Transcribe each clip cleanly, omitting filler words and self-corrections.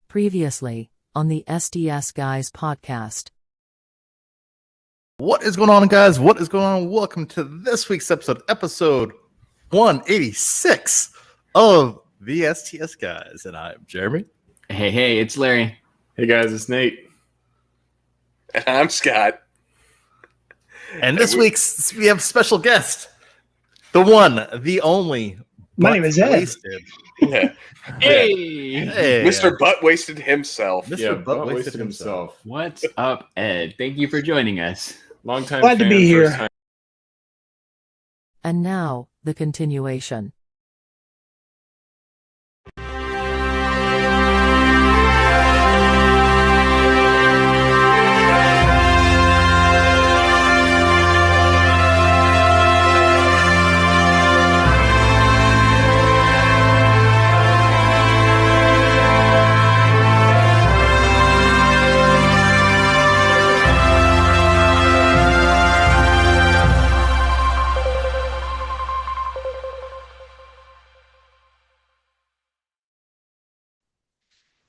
Previously, on the STS Guys Podcast. What is going on, guys? What is going on? Welcome to this week's episode 186 of the STS Guys. And I'm Jeremy. Hey, it's Larry. Hey guys, it's Nate. And I'm Scott. And this week's we have special guest, the one, the only. My name is Ed. Wasted. Yeah. Hey, Mr. Butt wasted himself. Mr. Butt wasted himself. What's up, Ed? Thank you for joining us. Long time Glad to fan, be here. first time- And now, the continuation.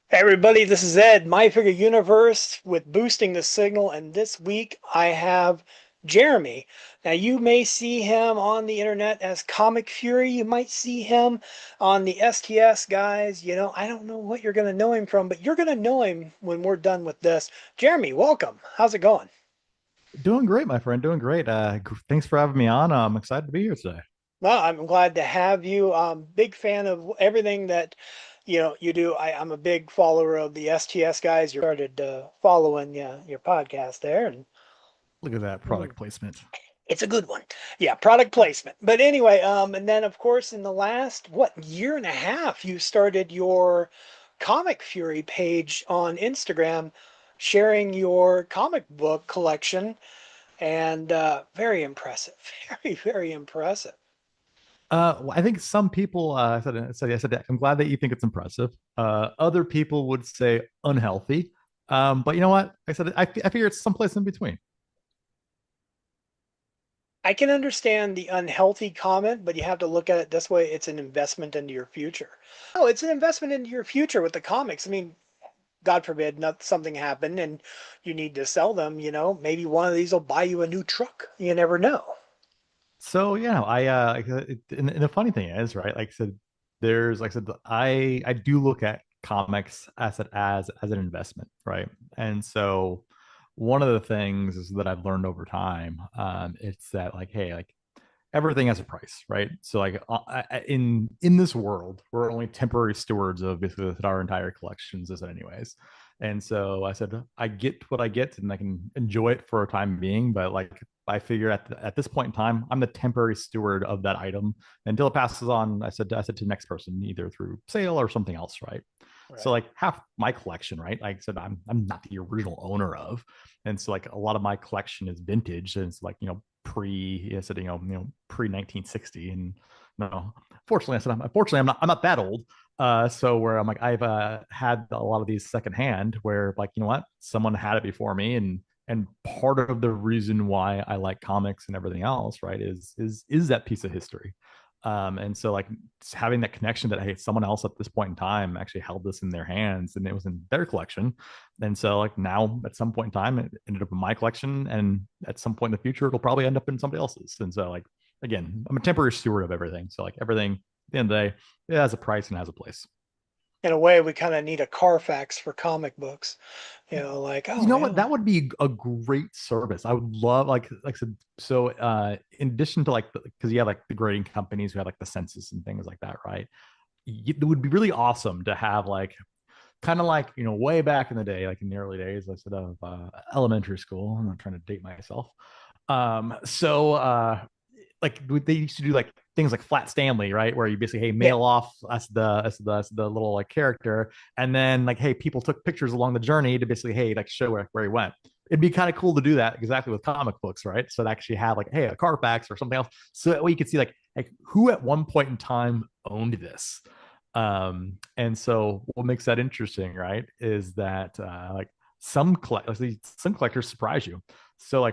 Hey everybody, this is Ed, My Figure Universe with Boosting the Signal, and this week I have Jeremy. Now you may see him on the internet as Comic Fury, you might see him on the STS Guys, I don't know what you're going to know him from, but you're going to know him when we're done with this. Jeremy, welcome. How's it going? Doing great, my friend. Doing great. Thanks for having me on. I'm excited to be here today. Well, I'm glad to have you. Big fan of everything that you do. I'm a big follower of the STS Guys. You started following your podcast there, and Look at that product placement. it's a good one. Yeah, product placement. But anyway, and then of course in the last year and a half, you started your Comic Fury page on Instagram, sharing your comic book collection, and very impressive, very, very impressive. Well, I think some people I said I'm glad that you think it's impressive. Other people would say unhealthy. But you know what? I figure it's someplace in between. I can understand the unhealthy comment, but you have to look at it this way. It's an investment into your future. Oh, it's an investment into your future with the comics. I mean, God forbid something happened and you need to sell them, maybe one of these will buy you a new truck. You never know. So yeah, and the funny thing is, right? I do look at comics as an investment, right? And so one of the things is that I've learned over time, it's that everything has a price, right? So in this world, we're only temporary stewards of basically our entire collections, as anyways. And so I said, I get what I get, and I can enjoy it for a time being, but I figure at this point in time, I'm the temporary steward of that item until it passes on. I said to the next person, either through sale or something else, right? So half my collection, right? Like I said, I'm not the original owner of, and so a lot of my collection is vintage, and it's pre 1960, and no, fortunately, I'm not that old. So where I'm I've had a lot of these secondhand, where someone had it before me, and part of the reason why I like comics and everything else, right, is that piece of history. And so having that connection that, hey, someone else at this point in time actually held this in their hands and it was in their collection. And so now at some point in time, it ended up in my collection, and at some point in the future, it'll probably end up in somebody else's. And so again, I'm a temporary steward of everything. So everything at the end of the day, it has a price and has a place. In a way, we kind of need a Carfax for comic books, what, that would be a great service. I would love, like I said, so in addition to because you have the grading companies who have the census and things like that, right? It would be really awesome to have kind of way back in the day, in the early days, I said, of elementary school. I'm not trying to date myself. They used to do things like Flat Stanley, right? Where you basically, hey, mail off as the little character, and then hey, people took pictures along the journey to basically, hey, show where he went. It'd be kind of cool to do that exactly with comic books, right? So to actually have hey, a Carfax or something else, so that way you could see who at one point in time owned this. And so what makes that interesting, right, is that some collectors surprise you. So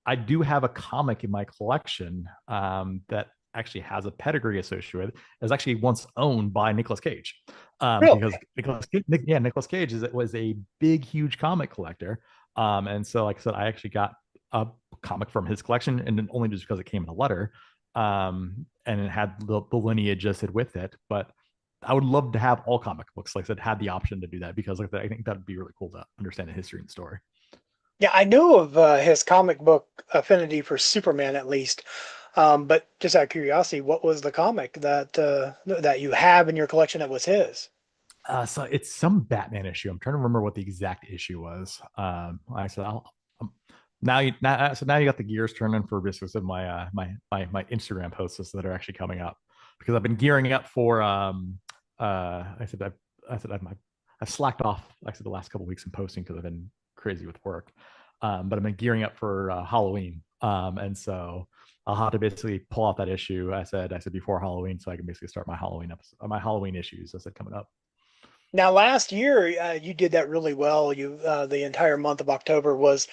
I do have a comic in my collection that actually has a pedigree associated with, is actually once owned by Nicolas Cage. Really? Because Nicolas Cage was a big, huge comic collector. And so, like I said, I actually got a comic from his collection, and only just because it came in a letter, and it had the lineage listed with it. But I would love to have all comic books, like I said, had the option to do that, because like I think that would be really cool to understand the history and story. Yeah, I know of his comic book affinity for Superman at least. But just out of curiosity, what was the comic that you have in your collection that was his? So it's some Batman issue. I'm trying to remember what the exact issue was. Like I said, now you got the gears turning for business of my Instagram posts that are actually coming up, because I've been gearing up for I've slacked off, like I said, the last couple of weeks in posting because I've been crazy with work. But I've been gearing up for Halloween. And so I'll have to basically pull out that issue. I said before Halloween, so I can basically start my Halloween issues. I said coming up. Now, last year you did that really well. You the entire month of October was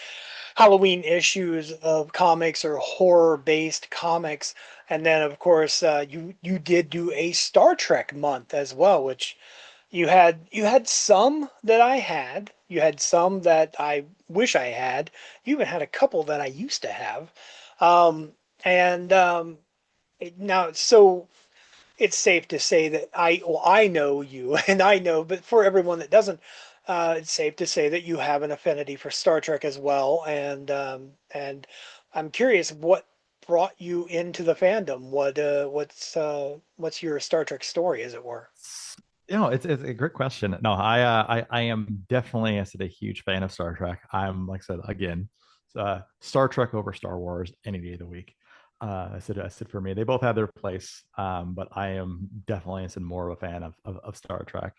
Halloween issues of comics or horror-based comics, and then of course you did do a Star Trek month as well, which you had some that I had, you had some that I wish I had, you even had a couple that I used to have, and now so it's safe to say that I know you and I know, but for everyone that doesn't, it's safe to say that you have an affinity for Star Trek as well. And I'm curious what brought you into the fandom. What's your Star Trek story, as it were? It's a great question. No, I am definitely, I said, a huge fan of Star Trek. I'm, like I said, again, Star Trek over Star Wars any day of the week. I said for me, they both have their place, but I am definitely, I said, more of a fan of Star Trek.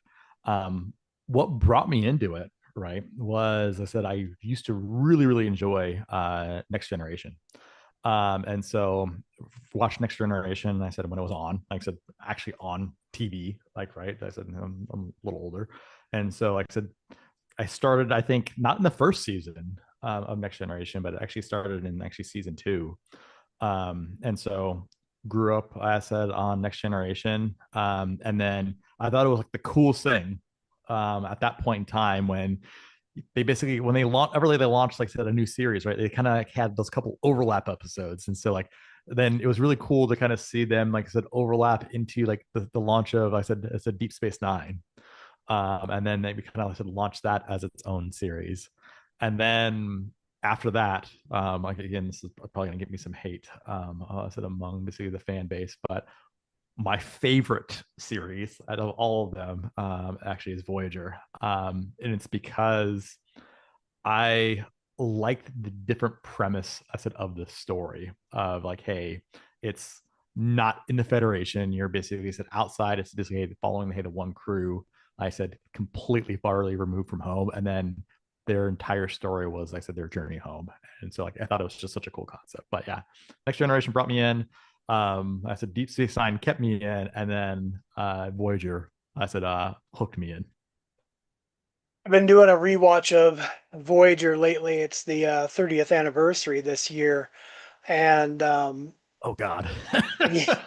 What brought me into it, right, was, I said, I used to really, really enjoy Next Generation. And so watched Next Generation. I said when it was on, like I said, actually on TV, like, right. I said I'm a little older, and so, like I said, I started, I think, not in the first season of Next Generation, but it actually started in actually season two. And so grew up, I said, on Next Generation, and then I thought it was like the coolest thing at that point in time when they basically, when they launch, everly they launched, like I said, a new series, right? They kind of had those couple overlap episodes, and so like then it was really cool to kind of see them, like I said, overlap into like the launch of, I said Deep Space Nine, and then they kind of, like I said, launched that as its own series, and then after that, like again, this is probably gonna get me some hate, I said, among basically the fan base, but my favorite series out of all of them actually is Voyager. And it's because I liked the different premise, I said, of the story of like, hey, it's not in the Federation. You're basically, said, outside. It's basically following the one crew. I said completely farly removed from home, and then their entire story was, like I said, their journey home. And so, like, I thought it was just such a cool concept. But yeah, Next Generation brought me in. I said Deep Space Nine kept me in, and then Voyager, I said, hooked me in. I've been doing a rewatch of Voyager lately. It's the 30th anniversary this year, and Oh God. yeah,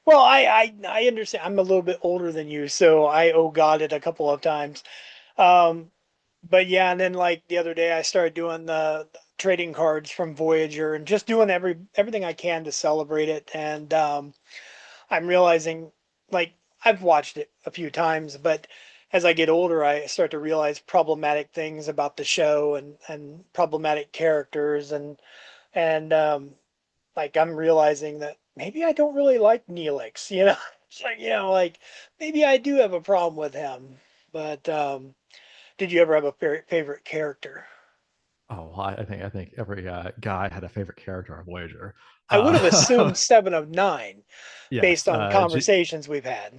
I understand. I'm a little bit older than you, so I oh God it a couple of times. Um, but yeah, and then like the other day, I started doing the trading cards from Voyager and just doing everything I can to celebrate it. And I'm realizing, like, I've watched it a few times, but as I get older, I start to realize problematic things about the show and problematic characters and like I'm realizing that maybe I don't really like Neelix, you know. It's like, like maybe I do have a problem with him. But did you ever have a favorite character? Oh, well, I think every guy had a favorite character on Voyager. I would have Uh, assumed Seven of Nine based yes, on conversations we've had.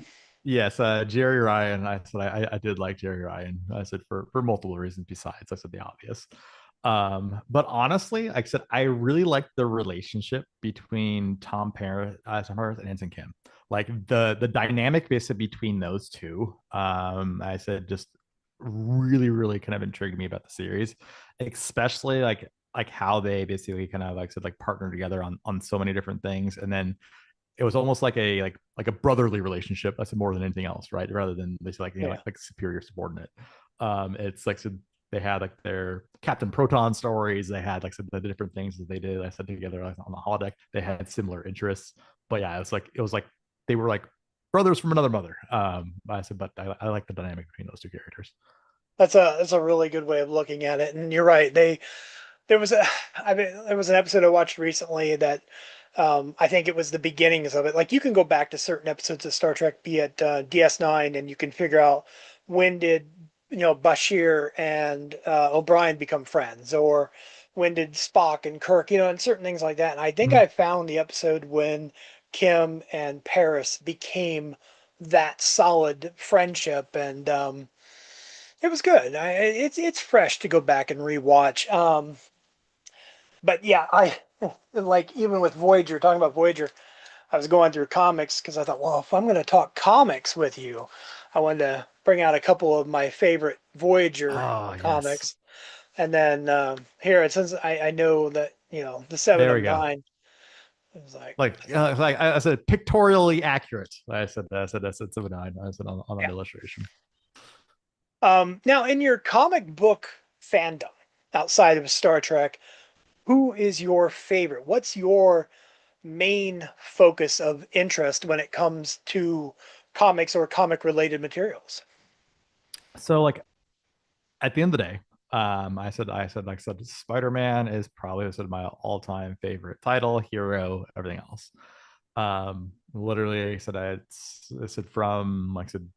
yes, Jerry Ryan. I said I did like Jerry Ryan. I said for multiple reasons besides, I said, the obvious. But honestly, like I said, I really liked the relationship between Tom Paris and Ensign Kim. Like the dynamic basically between those two. I said just really, really kind of intrigued me about the series, especially like like how they basically kind of like said like partner together on so many different things, and then it was almost like a brotherly relationship. That's more than anything else, right? Rather than they say like like superior subordinate. It's like so they had like their Captain Proton stories. They had like some of the different things that they did. I said together like, on the holodeck. They had similar interests, but yeah, it was like they were like brothers from another mother. I said, but I like the dynamic between those two characters. That's a really good way of looking at it. And you're right. There was there was an episode I watched recently that I think it was the beginnings of it. Like you can go back to certain episodes of Star Trek, be it DS9, and you can figure out when did Bashir and O'Brien become friends, or when did Spock and Kirk, and certain things like that. And I think I found the episode when Kim and Paris became that solid friendship, and it was good. It's fresh to go back and rewatch. But yeah, I like even with Voyager, talking about Voyager, I was going through comics because I thought, well, if I'm going to talk comics with you, I wanted to bring out a couple of my favorite Voyager comics. Yes. And then here, since I know that, the 7 and 9, it was like I said, pictorially accurate. I said 7 and 9. I said on that illustration. Now, in your comic book fandom outside of Star Trek, who is your favorite? What's your main focus of interest when it comes to comics or comic related materials? So like at the end of the day, I said Spider-Man is probably my all-time favorite title, hero, everything else. Literally I said from like I said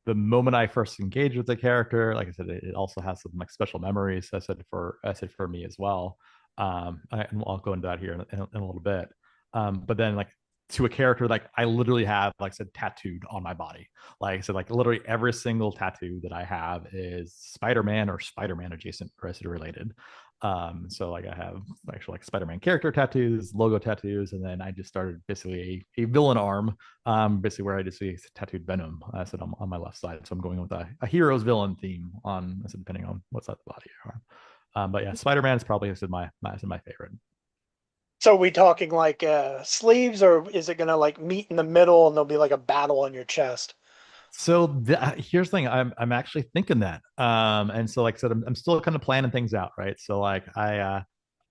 the moment I first engaged with the character, like I said, it also has some like special memories. I said for me as well. I'll go into that here in a little bit. But then like to a character like I literally have like I said tattooed on my body. Like I said, like literally every single tattoo that I have is Spider-Man or Spider-Man adjacent or related. So like I have actually like Spider-Man character tattoos, logo tattoos, and then I just started basically a villain arm, basically where I just tattooed Venom. I said on my left side, so I'm going with a hero's villain theme on. I said depending on what side of the body you are. But yeah, Spider-Man is probably my favorite. So are we talking like sleeves, or is it gonna like meet in the middle and there'll be like a battle on your chest? So here's the thing, I'm actually thinking that, and so like I said, I'm still kind of planning things out, right? So like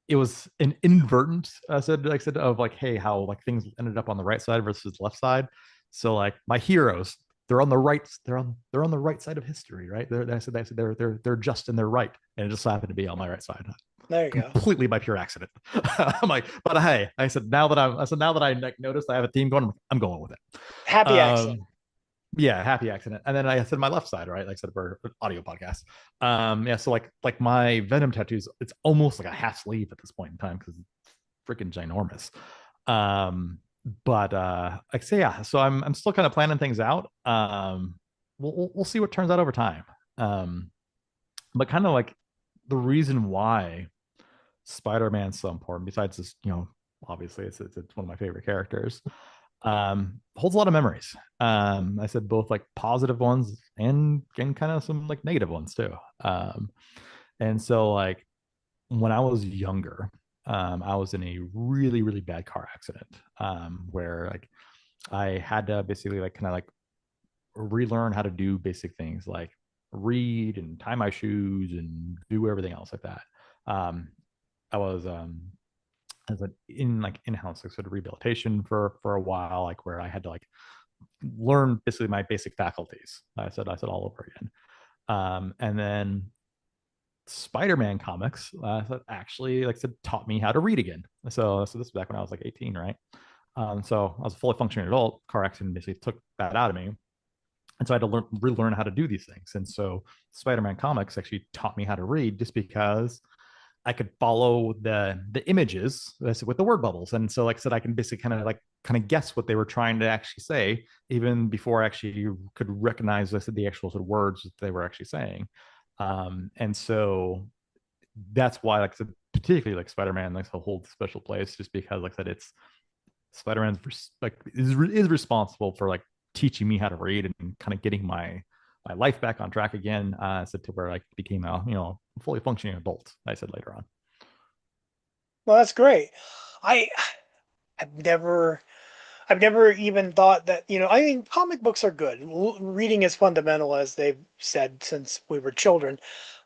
it was an inadvertent, I said of like, hey, how like things ended up on the right side versus the left side. So like my heroes, they're on the right, they're on the right side of history, right? They're just in their right, and it just happened to be on my right side. There you go. Completely by pure accident. I'm like, but hey, I said now that I like, noticed I have a theme going, I'm going with it. Happy accident. Yeah, happy accident. And then I said my left side, right? Like I said for audio podcast. Yeah, so like my Venom tattoos, it's almost like a half sleeve at this point in time because it's freaking ginormous. But like say yeah, so I'm still kind of planning things out. We'll see what turns out over time. But kind of like the reason why Spider-Man's so important, besides this, obviously it's one of my favorite characters. Holds a lot of memories. I said both like positive ones and kind of some like negative ones too. And so like when I was younger, I was in a really, really bad car accident, where like I had to basically like kind of like relearn how to do basic things like read and tie my shoes and do everything else like that. I was as an in-house like sort of rehabilitation for a while, like where I had to like learn basically my basic faculties. I said all over again. And then Spider-Man comics actually like said taught me how to read again. So this was back when I was like 18, right? So I was a fully functioning adult. Car accident basically took that out of me. And so I had to relearn how to do these things. And so Spider-Man comics actually taught me how to read just because I could follow the images with the word bubbles. And so like I said, I can basically kind of guess what they were trying to actually say, even before actually you could recognize the actual sort of words that they were actually saying. And so that's why like I said, particularly like Spider-Man likes to hold a special place, just because like I said, it's Spider-Man's like is responsible for like teaching me how to read and kind of getting my life back on track again, so to where I became a fully functioning adult. I said later on. Well, that's great. I I've never I've never even thought that, I mean, comic books are good. Reading is fundamental, as they've said since we were children,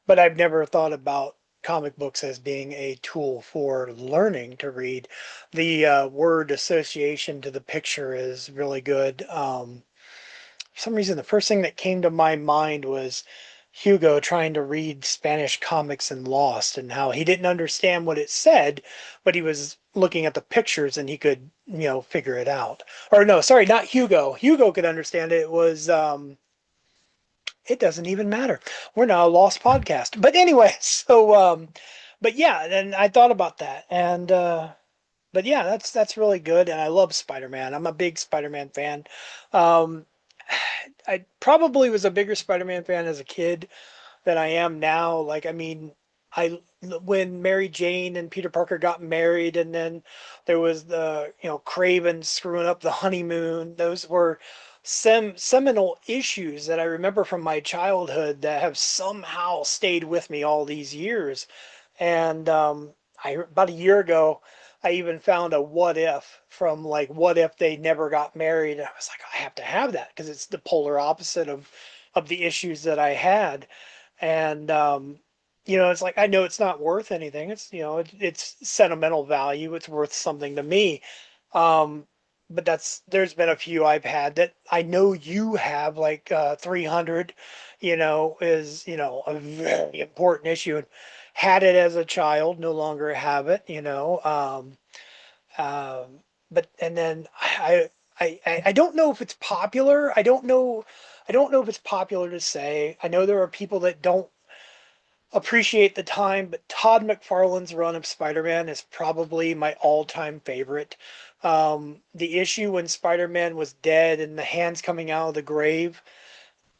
but I've never thought about comic books as being a tool for learning to read. The word association to the picture is really good. For some reason, the first thing that came to my mind was Hugo trying to read Spanish comics and Lost, and how he didn't understand what it said, but he was looking at the pictures and he could, figure it out. Or no, sorry, not Hugo. Hugo could understand it. It was it doesn't even matter. We're now a Lost podcast. But anyway, but yeah, and I thought about that, and but yeah, that's really good, and I love Spider-Man. I'm a big Spider-Man fan. Um, I probably was a bigger Spider-Man fan as a kid than I am now. Like, I mean, I when Mary Jane and Peter Parker got married, and then there was the Craven screwing up the honeymoon. Those were seminal issues that I remember from my childhood that have somehow stayed with me all these years. And I about a year ago, I even found a what if from, like, what if they never got married. And I was like, I have to have that because it's the polar opposite of the issues that I had. And it's like, I know it's not worth anything. It's it's sentimental value. It's worth something to me. Um, but there's been a few I've had that I know you have, like 300, is a very important issue. And had it as a child, no longer have it. But and then I don't know if it's popular. I don't know if it's popular to say. I know there are people that don't appreciate the time, but Todd McFarlane's run of Spider-Man is probably my all-time favorite. The issue when Spider-Man was dead and the hands coming out of the grave,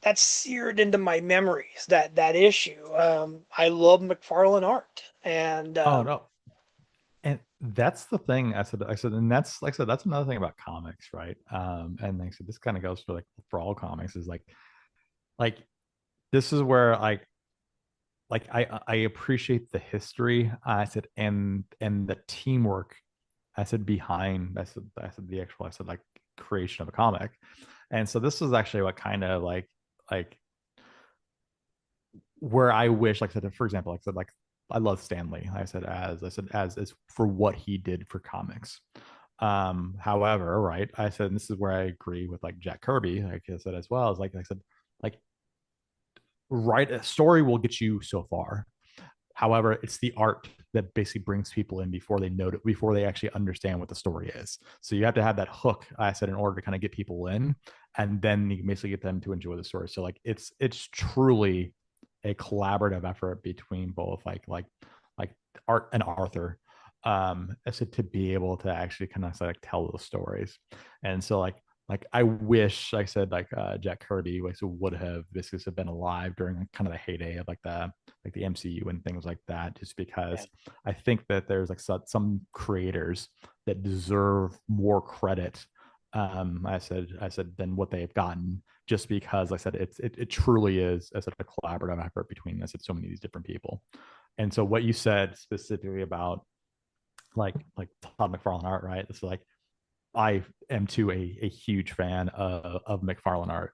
that's seared into my memories. That issue. I love McFarlane art, and Oh no. And that's the thing I said, and that's like I said, that's another thing about comics, right? And like I said, this kind of goes for all comics is like this is where I appreciate the history. I said, and the teamwork. I said behind. I said the actual. I said like creation of a comic, and so this is actually what kind of like where I wish, like I said, for example, like I said, like I love Stanley. I said as is for what he did for comics. However, right, I said, and this is where I agree with like Jack Kirby, like I said as well, as like I said, like right, a story will get you so far. However, it's the art that basically brings people in before they know it, before they actually understand what the story is. So you have to have that hook, I said, in order to kind of get people in, and then you can basically get them to enjoy the story. So like it's truly a collaborative effort between both like Art and Arthur, as to be able to actually kind of like tell those stories. And so like I wish, like I said, like Jack Kirby would have basically been alive during like, kind of the heyday of like the MCU and things like that, just because I think that there's like some creators that deserve more credit. I said than what they've gotten, just because like I said it truly is as a collaborative effort between, I said, so many of these different people. And so what you said specifically about like Todd McFarlane art, right? It's like I am too a huge fan of McFarlane art.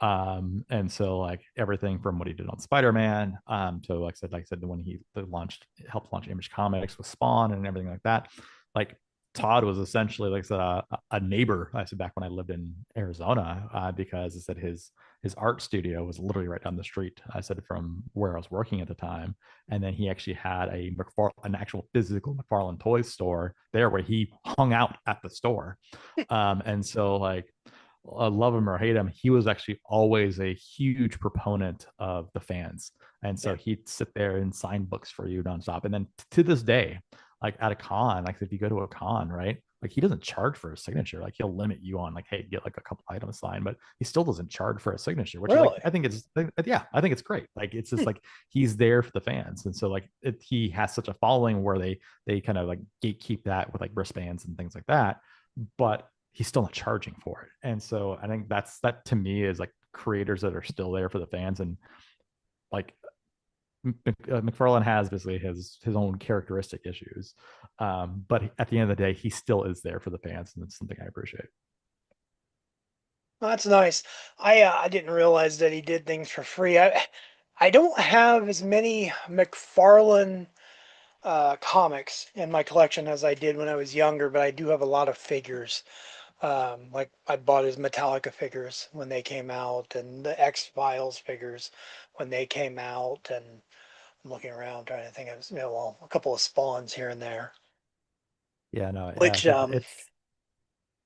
And so like everything from what he did on Spider-Man, to like I said, when he helped launch Image Comics with Spawn and everything like that. Like Todd was essentially like a neighbor, I said, back when I lived in Arizona, because I said his art studio was literally right down the street, I said, from where I was working at the time. And then he actually had an actual physical McFarlane toys store there where he hung out at the store. And so like, love him or hate him, he was actually always a huge proponent of the fans. And so he'd sit there and sign books for you nonstop. And then to this day, like at a con, like if you go to a con, right, like he doesn't charge for a signature. Like he'll limit you on like, hey, get like a couple items signed, but he still doesn't charge for a signature, which really, is like, I think it's great. Like it's just like he's there for the fans. And so like he has such a following where they kind of like gatekeep that with like wristbands and things like that, but he's still not charging for it. And so I think that to me is like creators that are still there for the fans. And like McFarlane has basically his own characteristic issues, but at the end of the day, he still is there for the fans, and it's something I appreciate. Well, that's nice. I didn't realize that he did things for free. I don't have as many McFarlane comics in my collection as I did when I was younger, but I do have a lot of figures. Like I bought his Metallica figures when they came out, and the X-Files figures when they came out, and I'm looking around trying to think of, well, a couple of Spawns here and there. Yeah, no, yeah, Which it's.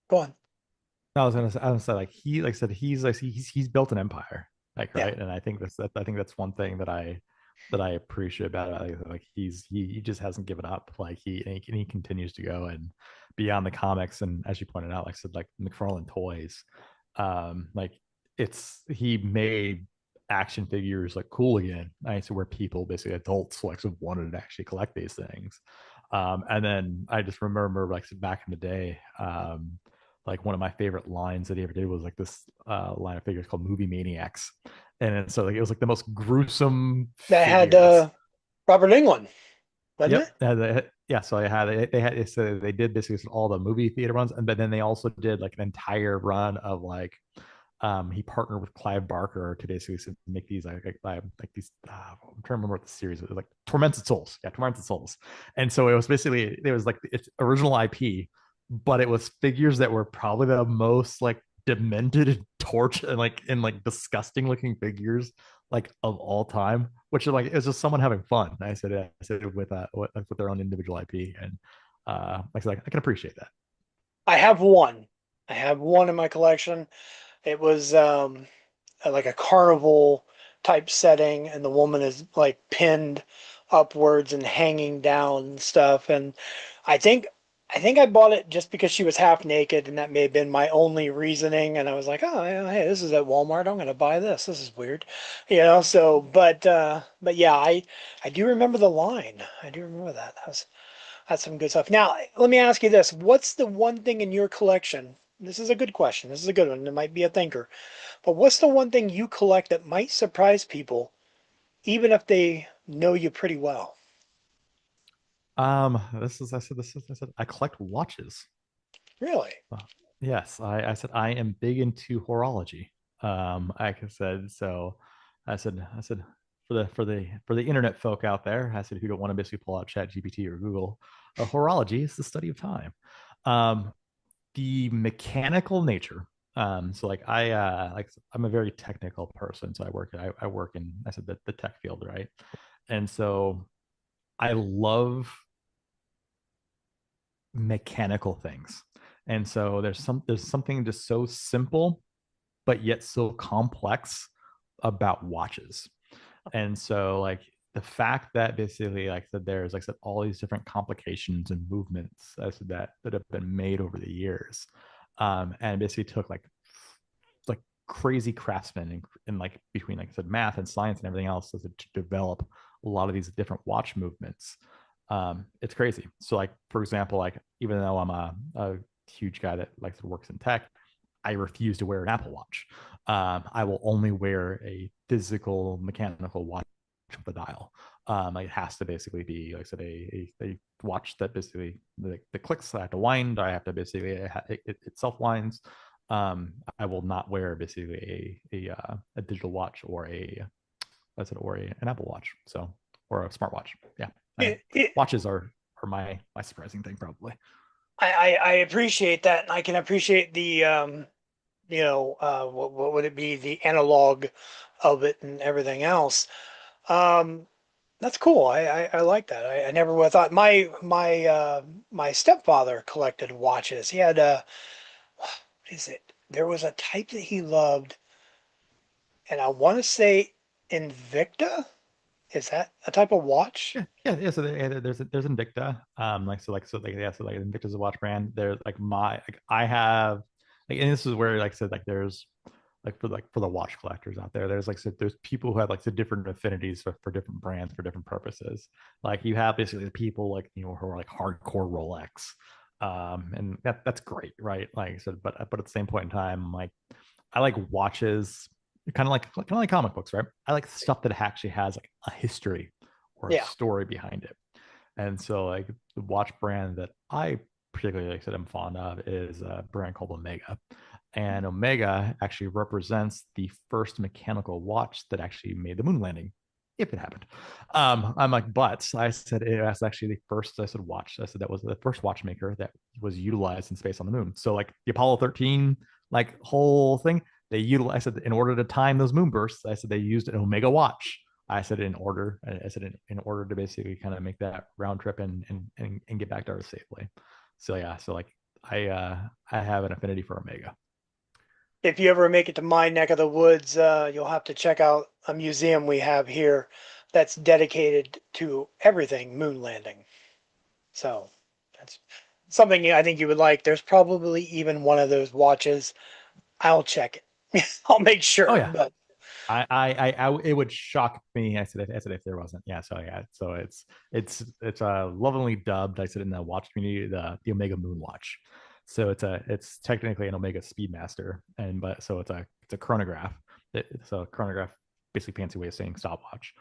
go on. I was gonna say like like I said, he's built an empire, like Yeah. right, and I think that's one thing that I appreciate about it. Like he just hasn't given up. Like he continues to go and beyond the comics, and as you pointed out, like I said, like McFarlane toys, like he made action figures like cool again. I so where people basically adults like wanted to actually collect these things. And then I just remember like back in the day, like one of my favorite lines that he ever did was like this line of figures called Movie Maniacs, and so like it was like the most gruesome That had figures. Robert Englund, wasn't Yep. it? Yeah. So they had so they did basically all the movie theater runs, but then they also did like an entire run of like he partnered with Clive Barker to basically make these like these I'm trying to remember what the series was like. Tormented Souls. Yeah, Tormented Souls. And so it was basically it was like its original IP, but it was figures that were probably the most like demented and tortured and like disgusting looking figures like of all time, which are like it was just someone having fun. I said with their own individual IP, and like I said, I can appreciate that. I have one. I have one in my collection. It was like a carnival type setting, and the woman is like pinned upwards and hanging down and stuff. And I think I bought it just because she was half naked, and that may have been my only reasoning. And I was like, oh, yeah, hey, this is at Walmart. I'm gonna buy this. This is weird, So, but yeah, I do remember the line. I do remember that. That's some good stuff. Now, let me ask you this: what's the one thing in your collection? This is a good question. This is a good one. It might be a thinker. But what's the one thing you collect that might surprise people, even if they know you pretty well? I said I collect watches. Really? Uh, yes, I said I am big into horology. Like I said, so I said for the internet folk out there, I said who don't want to basically pull out Chat GPT or Google, horology is the study of time. Um, the mechanical nature. So like I'm a very technical person, so I work in I said the tech field, right? And so I love mechanical things. And so there's something just so simple but yet so complex about watches. And so like the fact that basically like that there's like I said all these different complications and movements as that have been made over the years. And basically took like crazy craftsmen and like between like I said math and science and everything else to develop a lot of these different watch movements. It's crazy. So like for example, like even though I'm a huge guy that likes to works in tech, I refuse to wear an Apple Watch. I will only wear a physical mechanical watch with a dial. It has to basically be, like I said, a watch that basically the clicks. I have to wind. I have to basically it self winds. I will not wear basically a digital watch or an Apple Watch. So or a smartwatch. Yeah, watches are my surprising thing probably. I appreciate that, and I can appreciate the what would it be, the analog of it and everything else. Um, that's cool. I like that. I never would have thought my stepfather collected watches. He had what is it? There was a type that he loved, and I want to say Invicta. Is that a type of watch? Yeah. So there's Invicta. Like Invicta's a watch brand. There's like I have like, and this is where like I said like there's like for the watch collectors out there. There's like so there's people who have like the different affinities for different brands for different purposes. Like you have basically the people like who are like hardcore Rolex, and that's great, right? Like I said, but at the same point in time, like I like watches kind of like comic books, right? I like stuff that actually has like a history or a Yeah. story behind it. And so like the watch brand that I particularly like said I'm fond of is a brand called Omega. And Omega actually represents the first mechanical watch that actually made the moon landing, if it happened. I'm like, but I said it was actually the first. I said watch. I said that was the first watchmaker that was utilized in space on the moon. So like the Apollo 13 like whole thing, they utilized it in order to time those moon bursts. I said they used an Omega watch. I said in order to basically kind of make that round trip and get back to Earth safely. So yeah, so like I have an affinity for Omega. If you ever make it to my neck of the woods, you'll have to check out a museum we have here that's dedicated to everything moon landing. So that's something I think you would like. There's probably even one of those watches. I'll check it. I'll make sure. Oh yeah. But It would shock me. I said if there wasn't. Yeah. So yeah. So it's lovingly dubbed. I said in the watch community, the Omega Moon Watch. So it's technically an Omega Speedmaster, and but so it's a chronograph. So chronograph, basically fancy way of saying stopwatch.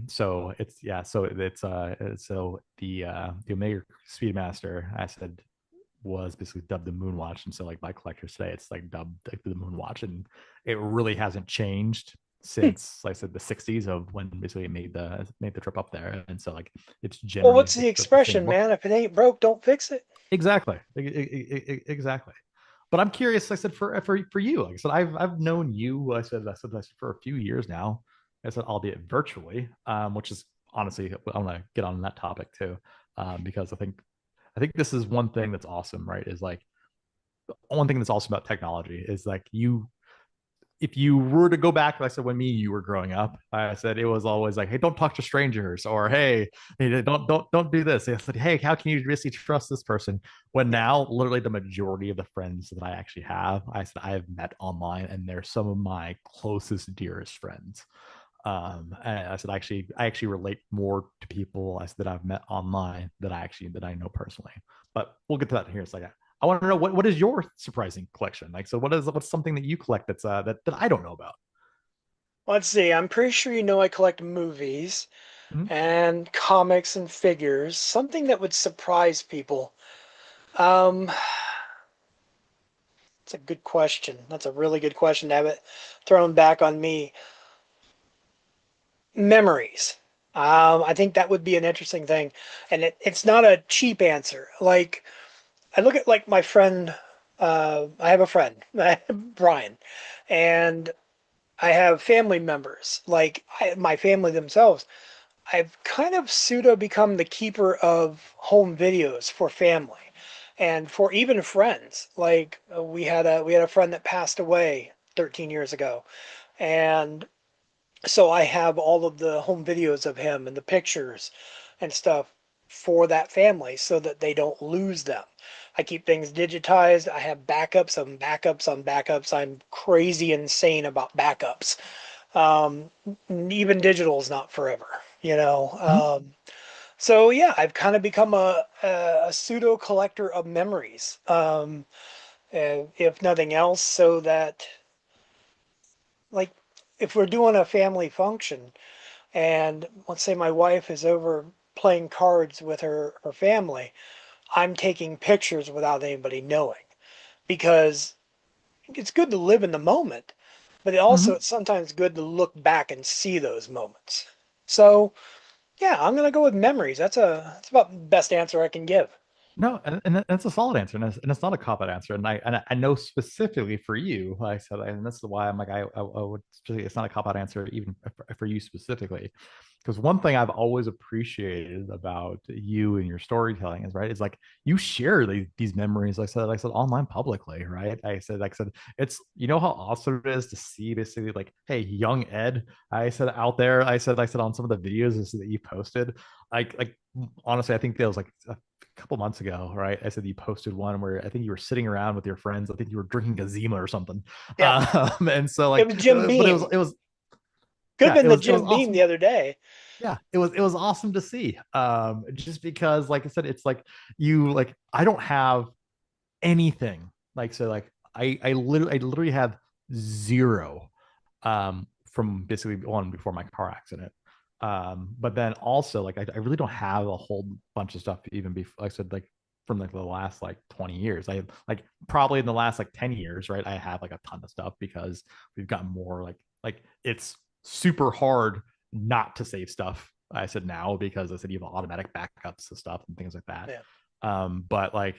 So it's yeah. So it's so the Omega Speedmaster, I said, was basically dubbed the Moon Watch, and so like by collectors today, it's like dubbed like the Moon Watch, and it really hasn't changed since like I said the 60s of when basically it made the trip up there, and so like it's well, generally what's the same expression, look. man? If it ain't broke, don't fix it. Exactly. Exactly. But I'm curious. Like I said for you. Like I said, I've known you. I said for a few years now. I said, albeit virtually, which is honestly, I want to get on that topic too, because I think this is one thing that's awesome, right? Is like one thing that's awesome about technology is like if you were to go back, like I said, when you were growing up, I said it was always like, hey, don't talk to strangers, or hey, don't do this. I said, hey, how can you really trust this person? When now, literally, the majority of the friends that I actually have, I said I have met online, and they're some of my closest, dearest friends. And I said I actually relate more to people I said that I've met online that I know personally. But we'll get to that here in a second. I want to know what is your surprising collection like. So what's something that you collect that's that I don't know about? Let's see. I'm pretty sure you know I collect movies Mhm. and comics and figures. Something that would surprise people. Um, That's a good question. That's a really good question to have it thrown back on me. Memories. I think that would be an interesting thing, and it's not a cheap answer. Like I look at like my friend. I have a friend, Brian, and I have family members like my family themselves. I've kind of pseudo become the keeper of home videos for family and for even friends. Like we had a friend that passed away 13 years ago, and so I have all of the home videos of him and the pictures and stuff for that family so that they don't lose them. I keep things digitized. I have backups on backups on backups. I'm crazy insane about backups. Um, Even digital is not forever, you know. Mhm. So yeah, I've kind of become a pseudo collector of memories, if nothing else, so that like if we're doing a family function and let's say my wife is over playing cards with her family, I'm taking pictures without anybody knowing because it's good to live in the moment, but it also Mhm. it's sometimes good to look back and see those moments. So yeah, I'm gonna go with memories. That's about the best answer I can give. No, and that's a solid answer, and it's not a cop out answer. And I know specifically for you, like I said, and that's why I'm like I would it's not a cop out answer even for you specifically, because one thing I've always appreciated about you and your storytelling is right is like you share these memories. Like I said online publicly, right? I said it's how awesome it is to see basically like hey young Ed. I said out there. I said on some of the videos that you posted, like honestly, I think that was like couple months ago, right? I said you posted one where I think you were sitting around with your friends. I think you were drinking a Zima or something. Yeah, And so it like, was Jim but Beam. yeah, Could have been the it was Jim Beam awesome. the other day. Yeah, it was awesome to see. Just because, like I said, it's like you like I don't have anything like so like I literally have zero from basically one before my car accident. But then also like I really don't have a whole bunch of stuff even before, like I said, like from like the last like 20 years. I like probably in the last like 10 years, right? I have like a ton of stuff because we've gotten more like it's super hard not to save stuff. I said now because I said you have automatic backups of stuff and things like that. Yeah. But like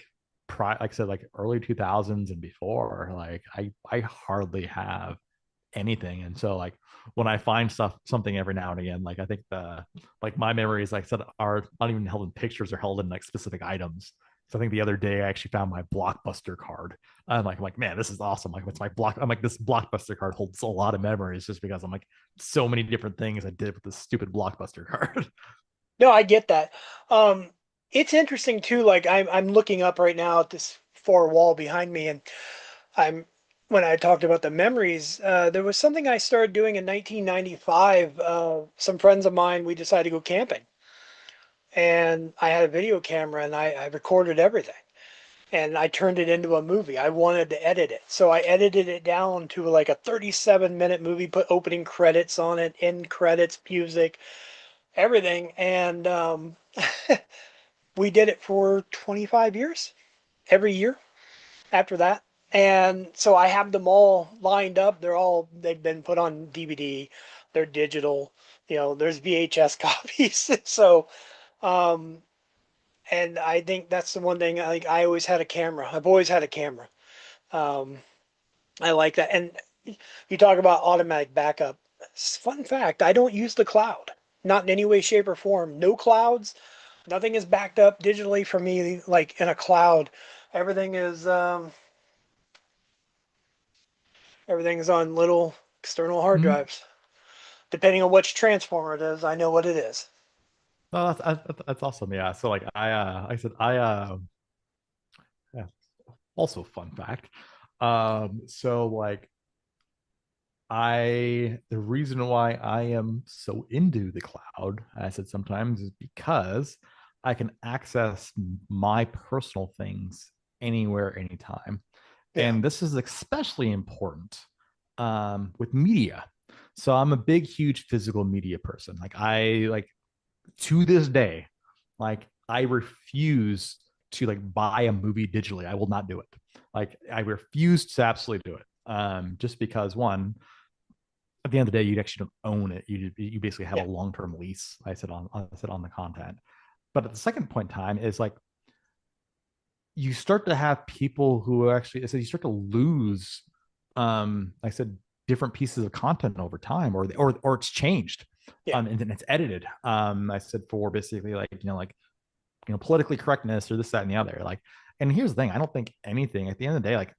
like I said, like early 2000s and before, like I hardly have anything. And so like when I find something every now and again, like I think like my memories, like I said, are not even held in pictures, are held in like specific items. So I think the other day I actually found my Blockbuster card. I'm like, man, this is awesome. Like, what's my block? I'm like, this Blockbuster card holds a lot of memories just because I'm like so many different things I did with this stupid Blockbuster card. No, I get that. It's interesting too. Like I'm looking up right now at this far wall behind me, and I'm when I talked about the memories, there was something I started doing in 1995. Some friends of mine, we decided to go camping, and I had a video camera, and I recorded everything, and I turned it into a movie. I wanted to edit it, so I edited it down to like a 37-minute movie, put opening credits on it, end credits, music, everything, and we did it for 25 years, every year after that. And so I have them all lined up. They've been put on DVD. They're digital. There's VHS copies. So, um, and I think that's the one thing, I always had a camera. I've always had a camera. Um, I like that. And you talk about automatic backup. Fun fact, I don't use the cloud. Not in any way, shape, or form. No clouds. Nothing is backed up digitally for me, like in a cloud. Everything is everything's on little external hard Mhm. drives. Depending on which transformer it is, I know what it is. No, that's awesome. Yeah. So like like I said, yeah, also fun fact. So like the reason why I am so into the cloud, I said sometimes, is because I can access my personal things anywhere, anytime. Yeah. And this is especially important with media. So I'm a big, huge physical media person. Like I like to this day, like I refuse to like buy a movie digitally. I will not do it. Like I refuse to absolutely do it. Just because one, at the end of the day, you actually don't own it. You basically have Yeah. a long term lease. I said on the content. But at the second point in time is like you start to have people who actually, so you start to lose, like I said, different pieces of content over time, or it's changed, Yeah. and then it's edited. I said for basically like politically correctness or this, that, and the other. Like, and here's the thing: I don't think anything at the end of the day, like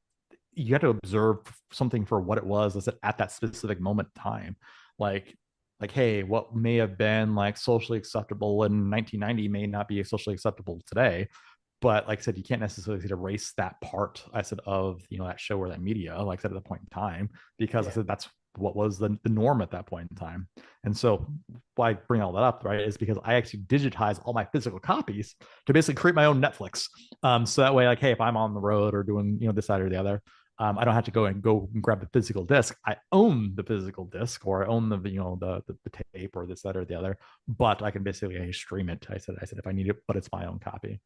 you have to observe something for what it was at that specific moment in time. Like hey, what may have been like socially acceptable in 1990 may not be socially acceptable today. But like I said, you can't necessarily erase that part, I said, of that show or that media, like I said, at the point in time, because Yeah. I said that's what was the norm at that point in time. And so why I bring all that up, right, is because I actually digitize all my physical copies to basically create my own Netflix. So that way, like, hey, if I'm on the road or doing this side or the other, I don't have to go and grab the physical disc. I own the physical disc, or I own the tape or this, that, or the other. But I can basically stream it. I said if I need it, but it's my own copy.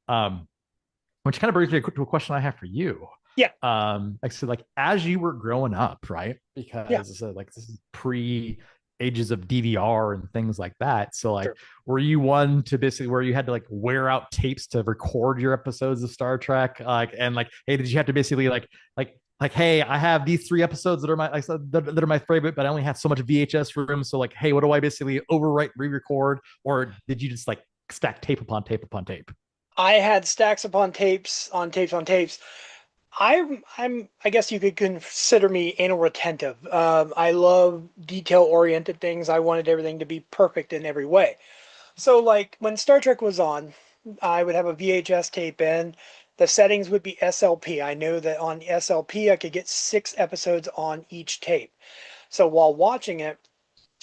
Um, which kind of brings me to a question I have for you. Yeah. Like so, like as you were growing up, right? Yeah. Because like this is pre ages of DVR and things like that. So like, Sure. were you one to basically where you had to like wear out tapes to record your episodes of Star Trek? And like, hey, did you have to basically like, hey, I have these 3 episodes that are my, like, that are my favorite, but I only have so much VHS room. So like, hey, what do I basically overwrite, re-record, or did you just like stack tape upon tape upon tape? I had stacks upon tapes on tapes on tapes. I guess you could consider me anal retentive. I love detail oriented things. I wanted everything to be perfect in every way. So like when Star Trek was on, I would have a VHS tape in. The settings would be SLP. I knew that on SLP I could get 6 episodes on each tape. So while watching it,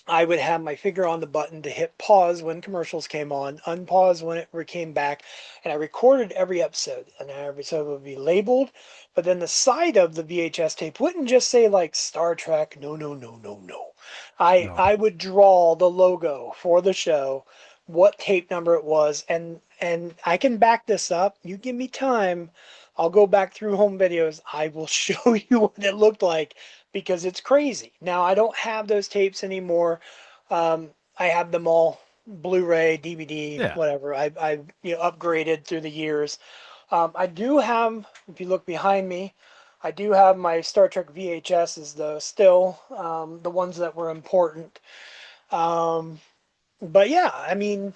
I would have my finger on the button to hit pause when commercials came on, unpause when it came back, and I recorded every episode. And every episode would be labeled, but then the side of the VHS tape wouldn't just say like Star Trek. No, no, no, no, no. No. I would draw the logo for the show, what tape number it was, and I can back this up. You give me time, I'll go back through home videos. I will show you what it looked like because it's crazy. Now I don't have those tapes anymore. I have them all Blu-ray, DVD, Yeah. whatever. I've upgraded through the years. I do have, if you look behind me, I do have my Star Trek VHSs though still, the ones that were important. Um, but yeah, I mean,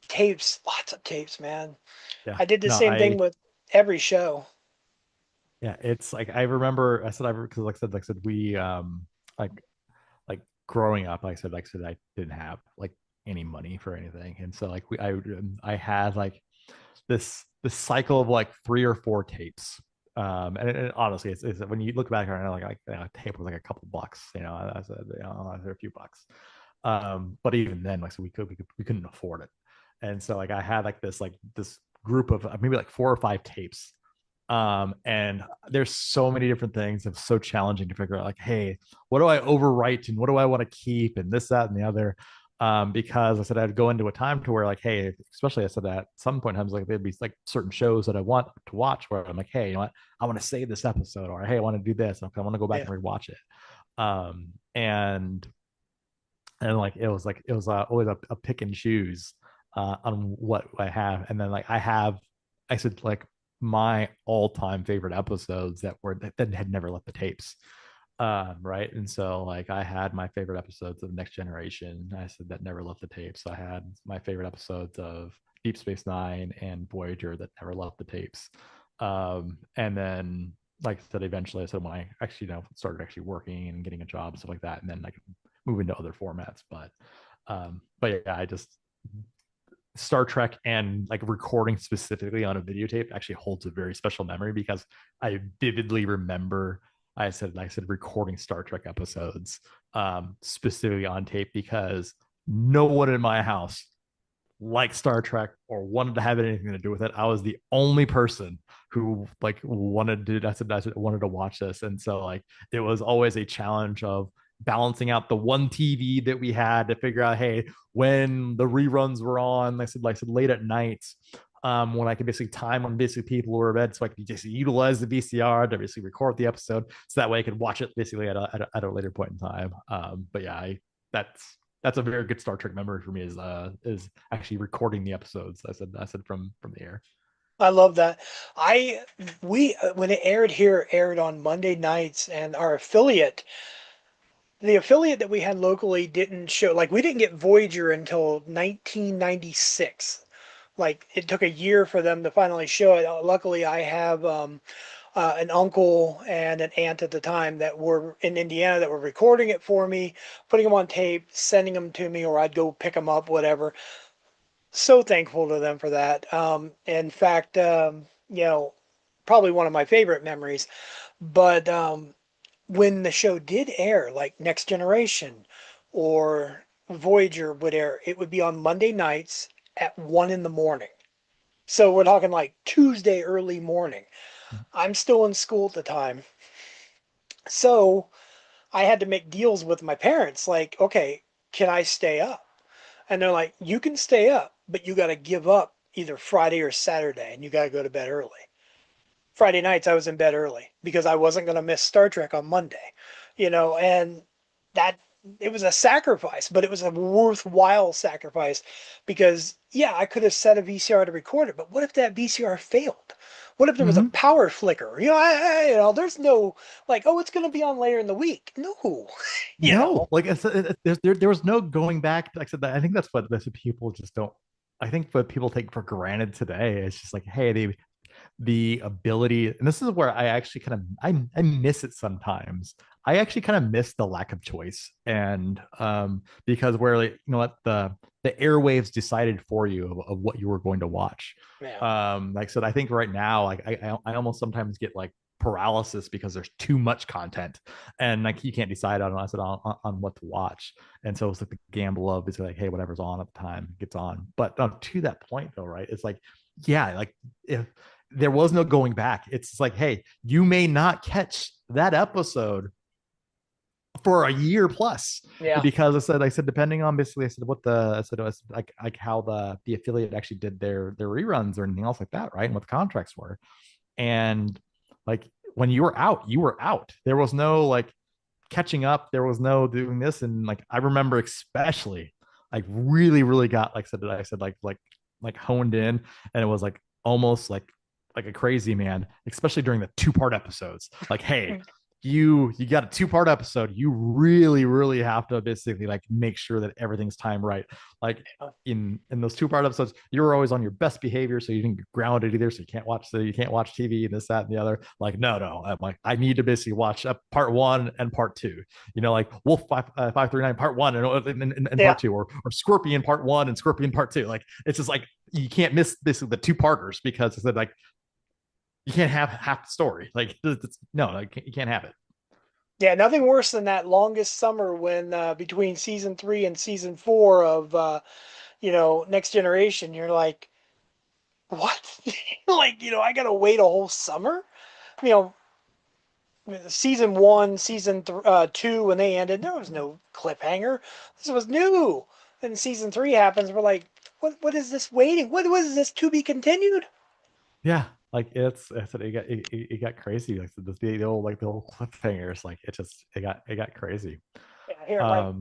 tapes, lots of tapes, man. Yeah. I did the No, same thing with every show. yeah, it's like I remember because like I said, we like like growing up, like I said, I didn't have like any money for anything. And so like I had like this cycle of like 3 or 4 tapes. And honestly, it's when you look back on it, like a tape was like a couple bucks, I said, I said a few bucks. But even then, like, so we couldn't afford it. And so like I had like this group of maybe like 4 or 5 tapes. And there's so many different things. It's so challenging to figure out like, hey, what do I overwrite and what do I want to keep and this, that, and the other. Because I said I'd go into a time to where like, hey, especially I said at some point in times, like there'd be like certain shows that I want to watch where I'm like, hey, you know what, I want to save this episode, or hey, I want to do this, I want to go back Yeah. and rewatch it. And like it was always a pick and choose on what I have. And then like I said like my all-time favorite episodes that had never left the tapes. Right. And so like I had my favorite episodes of Next Generation, I said, that never left the tapes. I had my favorite episodes of Deep Space Nine and Voyager that never left the tapes. And then like I said, eventually I said when I actually started actually working and getting a job and stuff like that, and then I could move into other formats. But yeah, I just Star Trek and like recording specifically on a videotape actually holds a very special memory because I vividly remember I said recording Star Trek episodes specifically on tape because no one in my house liked Star Trek or wanted to have anything to do with it. I was the only person who like wanted to wanted to watch this. And so like it was always a challenge of balancing out the one TV that we had to figure out, hey, when the reruns were on, like I said late at night, when I could basically time when basically people were in bed, so I could just utilize the VCR to basically record the episode, so that way I could watch it basically at a later point in time. But yeah, that's a very good Star Trek memory for me is actually recording the episodes. I said from the air. I love that. We when it aired here, it aired on Monday nights, and our affiliate, the affiliate that we had locally, didn't show. Like we didn't get Voyager until 1996. Like it took a year for them to finally show it. Luckily, I have an uncle and an aunt at the time that were in Indiana that were recording it for me, putting them on tape, sending them to me, or I'd go pick them up, whatever. So thankful to them for that. In fact, probably one of my favorite memories. But when the show did air, like Next Generation or Voyager would air, it would be on Monday nights at 1 in the morning. So we're talking like Tuesday early morning. I'm still in school at the time. So I had to make deals with my parents like, okay, can I stay up? And they're like, you can stay up, but you got to give up either Friday or Saturday and you got to go to bed early. Friday nights I was in bed early because I wasn't going to miss Star Trek on Monday, and that it was a sacrifice, but it was a worthwhile sacrifice because yeah, I could have set a VCR to record it, but what if that VCR failed? What if there was a power flicker? There's no like, oh, it's going to be on later in the week. No, No, like there was no going back. Like I said, I think that's what people just don't. I think what people take for granted today is just like, hey, the ability, and this is where I actually kind of I miss it sometimes. I actually kind of miss the lack of choice, and because where like, what the airwaves decided for you of what you were going to watch. yeah. Like I said, I think right now, like I almost sometimes get like paralysis because there's too much content, and like you can't decide on what to watch. And so it's like the gamble of it's like, hey, whatever's on at the time gets on. But to that point though, right, it's like, yeah, like if there was no going back, it's like, hey, you may not catch that episode for a year plus. Yeah. Because I said depending on basically I said what the I said it was like how the affiliate actually did their reruns or anything else like that, right, and what the contracts were. And like when you were out, you were out. There was no like catching up, there was no doing this. And like I remember especially like really got like I said like honed in, and it was like almost like a crazy man, especially during the 2-part episodes. Like, hey, you got a 2-part episode, you really have to basically like make sure that everything's timed right. Like in those 2-part episodes, you were always on your best behavior, so you didn't get grounded either, so you can't watch TV and this, that, and the other. Like no, I'm like, I need to basically watch part 1 and part 2, you know, like Wolf 539 part 1 and part 2, or Scorpion part 1 and Scorpion part 2. Like it's just like you can't miss basically the 2-parters, because it's like you can't have half the story. Like no, like, you can't have it. Yeah, nothing worse than that longest summer when between season 3 and season 4 of Next Generation, you're like, what? Like, I gotta wait a whole summer. You know, season 1, season 2, when they ended, there was no cliffhanger. This was new. Then season 3 happens. We're like, what is this waiting? What was this to be continued? Yeah, like it got crazy. Like the old cliffhangers. Like it got crazy. Yeah,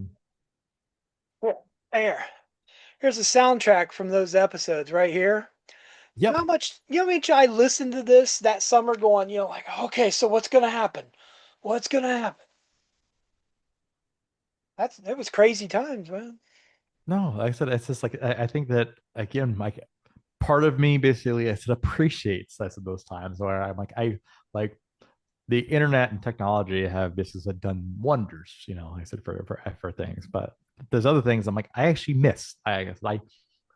here's a soundtrack from those episodes right here. Yep. How much I listened to that summer going, like, okay, so what's gonna happen? What's gonna happen? It was crazy times, man. No, like I said, it's just like I think that again, like part of me basically I said appreciates those times where I'm like I like the internet and technology have basically done wonders, you know, like I said for things. But there's other things I'm like I actually miss. I guess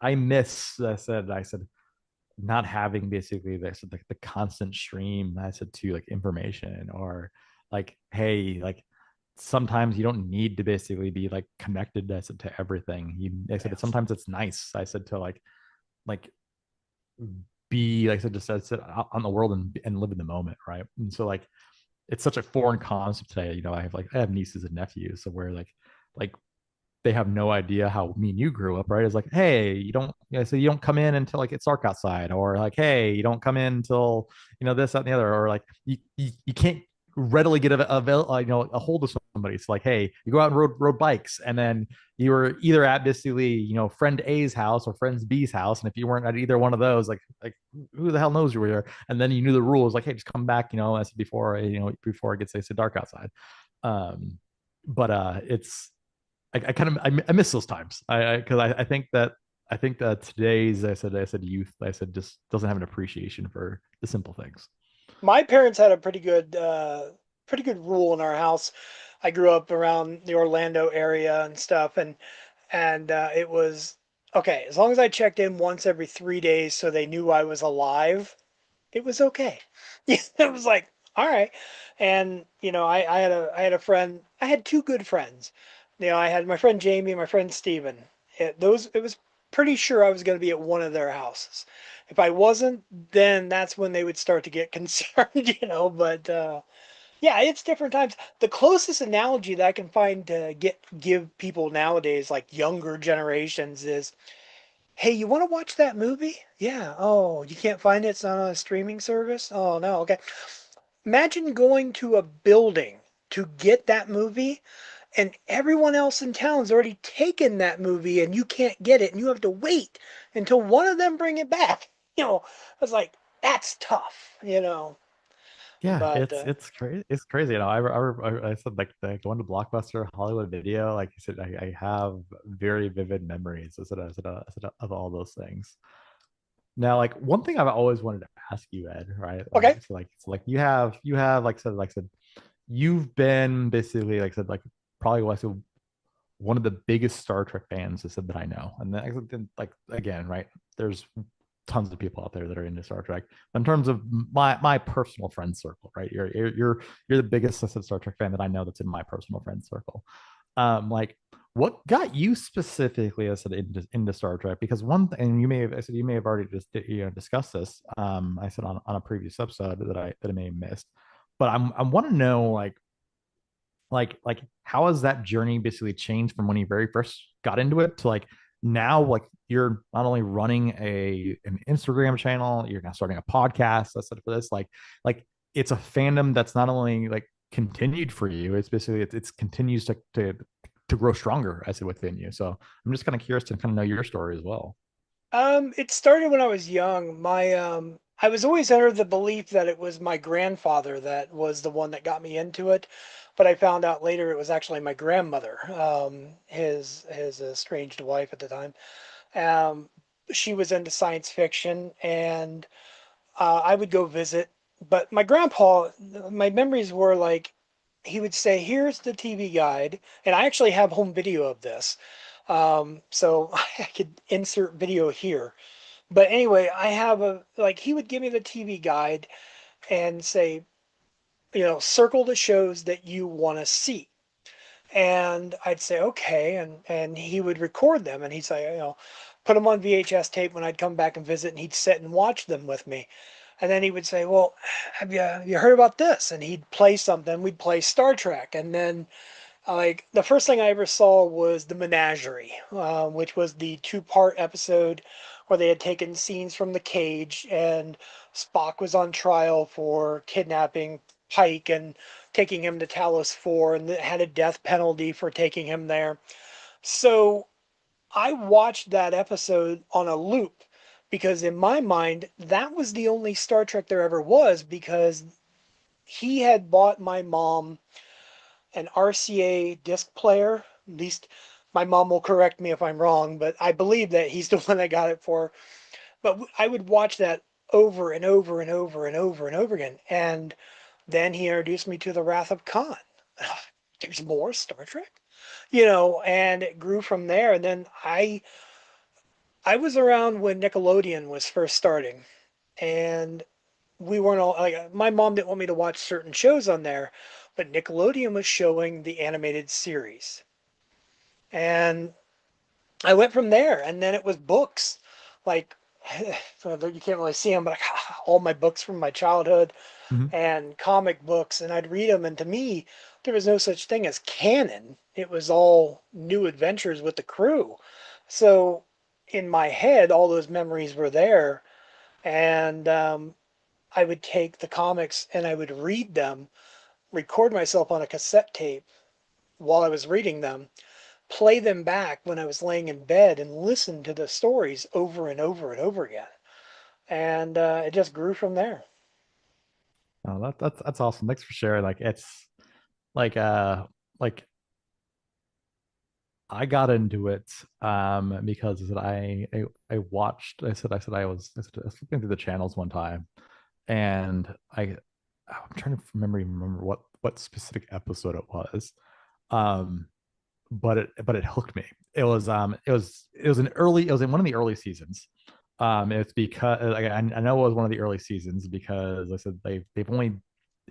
I miss. I said not having basically this like the constant stream I said to like information, or like, hey, like sometimes you don't need to basically be like connected I said to everything. I said sometimes it's nice I said to like be like I said, just sit out on the world and live in the moment, right? And so like it's such a foreign concept today. You know, I have nieces and nephews, so where like they have no idea how me and you grew up, right? It's like, hey, so you don't come in until like it's dark outside, or like, hey, you don't come in until this, that, and the other, or like you can't readily get a hold of somebody. It's like, hey, you go out and rode bikes, and then you were either at basically friend A's house or friend B's house, and if you weren't at either one of those, like who the hell knows you were there? And then you knew the rules, like, hey, just come back, as before it gets dark outside. But it's I miss those times. I think that today's I said youth just doesn't have an appreciation for the simple things. My parents had a pretty good rule in our house. I grew up around the Orlando area and stuff, and it was okay as long as I checked in once every 3 days, so they knew I was alive. It was okay. It was like, all right. And I had a friend. I had two good friends. I had my friend Jamie and my friend Steven. It was pretty sure I was going to be at one of their houses. If I wasn't, then that's when they would start to get concerned, But yeah, it's different times. The closest analogy that I can find to give people nowadays, like younger generations, is, hey, you want to watch that movie? Yeah. Oh, you can't find it? It's not on a streaming service? Oh, no. Okay. Imagine going to a building to get that movie, and everyone else in town's already taken that movie, and you can't get it, and you have to wait until one of them bring it back. I was like, that's tough. Yeah, But it's crazy. It's crazy. I said like going to Blockbuster, Hollywood Video. Like you said, I have very vivid memories of all those things. Now, like one thing I've always wanted to ask you, Ed, right? okay. So you have like said, you've been basically like probably one of the biggest Star Trek fans I said that I know. And then like again, right? There's tons of people out there that are into Star Trek. In terms of my personal friend circle, right? You're the biggest Star Trek fan that I know that's in my personal friend circle. Like, what got you specifically, I said, into Star Trek? Because one thing, and you may have already just discussed this. I said on a previous episode that I may have missed, but I want to know like how has that journey basically changed from when you very first got into it to like now, like you're not only running an Instagram channel, you're now starting a podcast. I said for this, like it's a fandom that's not only like continued for you, it's basically it's continues to grow stronger as it within you. So I'm just kind of curious to kind of know your story as well. It started when I was young. I was always under the belief that it was my grandfather that was the one that got me into it, but I found out later it was actually my grandmother, his estranged wife at the time. Um, she was into science fiction, and I would go visit. But my grandpa, my memories were like he would say, "Here's the TV guide," and I actually have home video of this, so I could insert video here. But anyway, I have he would give me the TV guide and say, circle the shows that you want to see. And I'd say, okay. And he would record them and he'd say, put them on VHS tape when I'd come back and visit, and he'd sit and watch them with me. And then he would say, well, have you heard about this? And he'd play something. We'd play Star Trek. And then like the first thing I ever saw was the Menagerie, which was the two-part episode where they had taken scenes from the cage, and Spock was on trial for kidnapping Pike and taking him to Talos 4, and it had a death penalty for taking him there. So I watched that episode on a loop because in my mind that was the only Star Trek there ever was, because he had bought my mom an RCA disc player. At least my mom will correct me if I'm wrong, but I believe that he's the one that got it for her. But I would watch that over and over and over and over and over again. And then he introduced me to the Wrath of Khan. There's more Star Trek, and it grew from there. And then I was around when Nickelodeon was first starting, and we weren't all like, my mom didn't want me to watch certain shows on there, but Nickelodeon was showing the animated series. And I went from there, and then it was books. Like, so you can't really see them, but all my books from my childhood and comic books, and I'd read them. And to me, there was no such thing as canon. It was all new adventures with the crew. So in my head, all those memories were there. And I would take the comics and I would read them, record myself on a cassette tape while I was reading them, play them back when I was laying in bed, and listen to the stories over and over and over again. And it just grew from there. Oh, that's awesome. Thanks for sharing. Like it's like I got into it because I watched. I was flipping through the channels one time, and I'm trying to remember what specific episode it was. But it hooked me. It was in one of the early seasons. It's because I know it was one of the early seasons because I said they've only,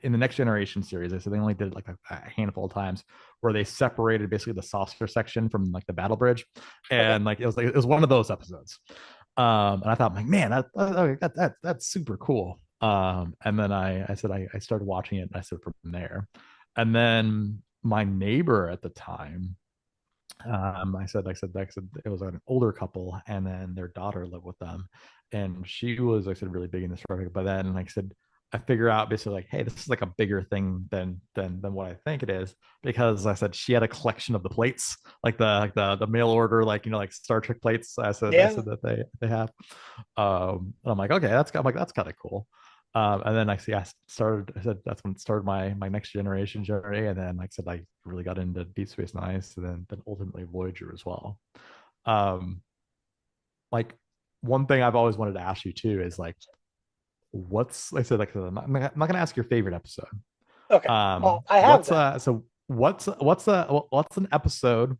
in the Next Generation series, I said they only did like a handful of times where they separated basically the saucer section from like the battle bridge, and like it was one of those episodes. And I thought, like, man, that's super cool. And then I started watching it, and I started from there. And then my neighbor at the time, I said it was an older couple, and then their daughter lived with them, and she was, like I said, really big in this project. But then, like I said, I figure out basically like, hey, this is like a bigger thing than what I think it is, because I said she had a collection of the plates, like the mail order, like like Star Trek plates. I said that they have. And I'm like, okay, that's kind of cool. And then I said that's when it started my Next Generation journey. And then, like I said, I really got into Deep Space Nine, and then ultimately Voyager as well. Like one thing I've always wanted to ask you too is like, I'm not gonna ask your favorite episode. Okay. Well, I have that. So what's an episode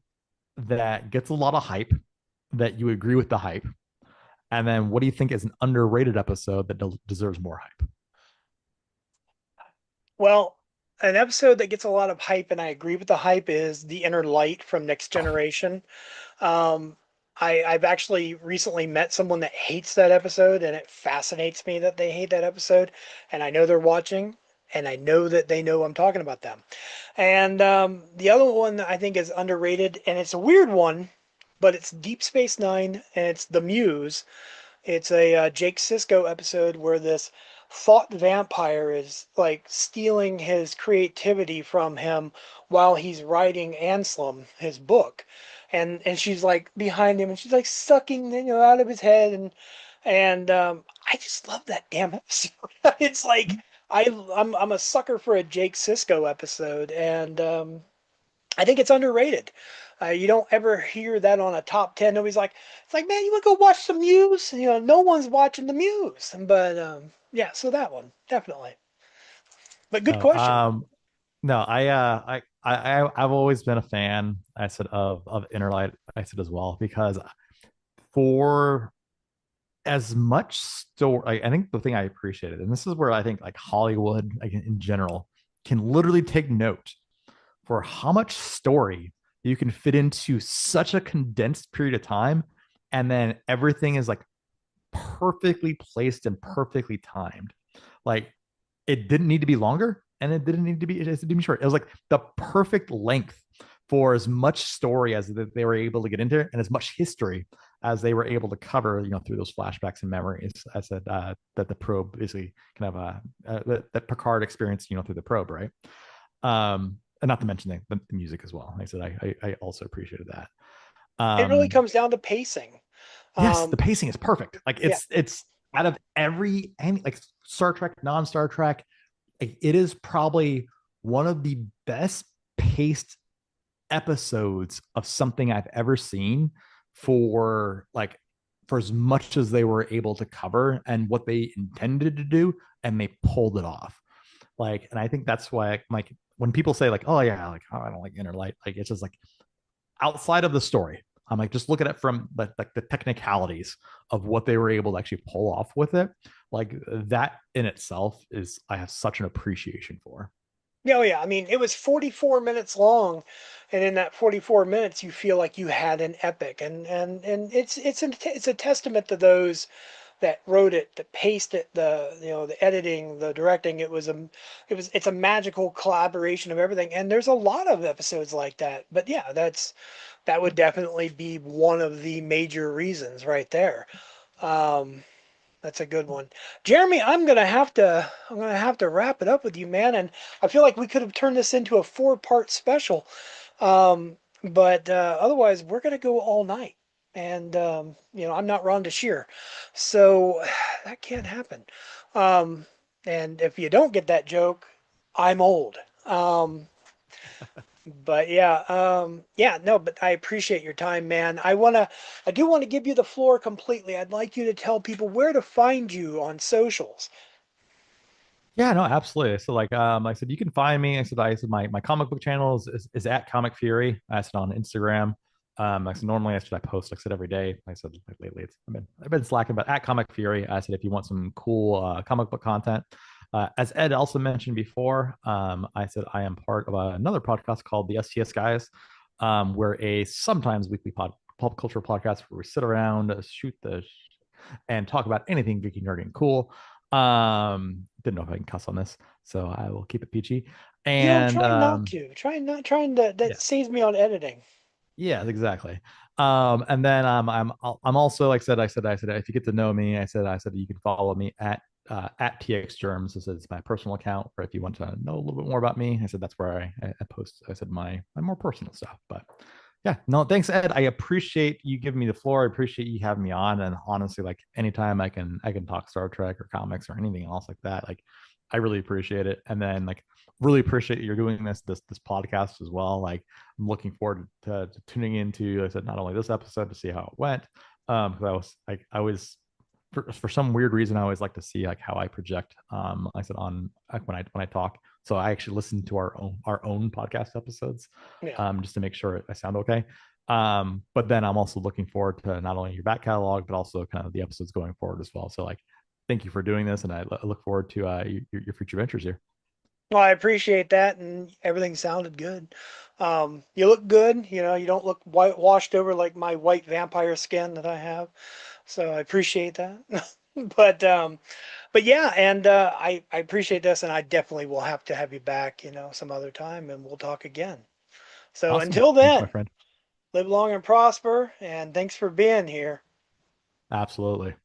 that gets a lot of hype, that you agree with the hype, And then what do you think is an underrated episode that deserves more hype? Well, an episode that gets a lot of hype, and I agree with the hype, is The Inner Light from Next Generation. Um, I've actually recently met someone that hates that episode, and it fascinates me that they hate that episode. And I know they're watching, and I know that they know I'm talking about them. And the other one that I think is underrated, and it's a weird one, but it's Deep Space Nine, and it's The Muse. It's a Jake Sisko episode where this thought vampire is like stealing his creativity from him while he's writing Anselm, his book, and she's like behind him and she's like sucking out of his head and I just love that damn episode. It's like I'm a sucker for a Jake Sisko episode, and I think it's underrated. You don't ever hear that on a top 10. Nobody's like, it's like, man, you want to go watch the Muse? No one's watching the Muse. But yeah, so that one definitely. But good No, question. no, I've always been a fan. I said of Inner Light. I said as well because for as much story, I think the thing I appreciated, and this is where I think like Hollywood, like in general, can literally take note for how much story you can fit into such a condensed period of time, and then everything is like perfectly placed and perfectly timed. Like it didn't need to be longer, and it didn't need to be short. It was like the perfect length for as much story as they were able to get into, and as much history as they were able to cover, through those flashbacks and memories. I said that the probe basically kind of that Picard experienced, through the probe, right? And not to mention the music as well. I said I also appreciated that. It really comes down to pacing. Yes, the pacing is perfect. Like Yeah. it's out of any like Star Trek, non-Star Trek, it is probably one of the best paced episodes of something I've ever seen for as much as they were able to cover and what they intended to do, and they pulled it off. And I think that's why like when people say like, oh yeah, like, oh, I don't like Inner Light, like it's just like outside of the story. I'm like, just look at it from the technicalities of what they were able to actually pull off with it. Like that in itself is, I have such an appreciation for. Yeah, oh yeah. I mean, it was 44 minutes long, and in that 44 minutes, you feel like you had an epic, and it's a testament to those that wrote it, that paced it, the editing, the directing. It's a magical collaboration of everything, and there's a lot of episodes like that. But yeah, that would definitely be one of the major reasons right there. Um, that's a good one. Jeremy, I'm gonna have to wrap it up with you, man. And I feel like we could have turned this into a 4-part special. But otherwise we're gonna go all night. And I'm not Rhonda Shear. So that can't happen. Um, and if you don't get that joke, I'm old. But yeah, no, but I appreciate your time, man. I do want to give you the floor completely. I'd like you to tell people where to find you on socials. Yeah, no, absolutely. So I said, you can find me. I said my comic book channel is at Comic Fury. I said on Instagram. I said normally I post like I said every day. I said like lately I've been slacking, but at Comic Fury, I said if you want some cool comic book content. As Ed also mentioned before, I said I am part of another podcast called the STS Guys. We're a sometimes weekly pop culture podcast where we sit around, shoot and talk about anything geeky, nerdy, and cool. Didn't know if I can cuss on this, so I will keep it PG. And Try not to. Trying to. That yeah, saves me on editing. yeah, exactly. And then I'm also like I said if you get to know me, I said you can follow me at TX Germs. This is my personal account, or if you want to know a little bit more about me, I said that's where I post. I said my more personal stuff. But yeah, no, thanks, Ed. I appreciate you giving me the floor. I appreciate you having me on. And honestly, like anytime I can talk Star Trek or comics or anything else like that, like I really appreciate it. And then like really appreciate you're doing this podcast as well. Like I'm looking forward to tuning into, I said, not only this episode to see how it went. Because I was for some weird reason I always like to see like how I project. I said on like when I talk. So I actually listen to our own podcast episodes, Yeah. just to make sure I sound okay. But then I'm also looking forward to not only your back catalog, but also kind of the episodes going forward as well. So like, thank you for doing this, and I look forward to your future ventures here. Well, I appreciate that, and everything sounded good. You look good. You know, you don't look washed over like my white vampire skin that I have. So I appreciate that. But yeah, and I appreciate this, and I definitely will have to have you back, some other time, and we'll talk again. So Awesome. until Thanks, my then, friend. live long and prosper, and thanks for being here. Absolutely.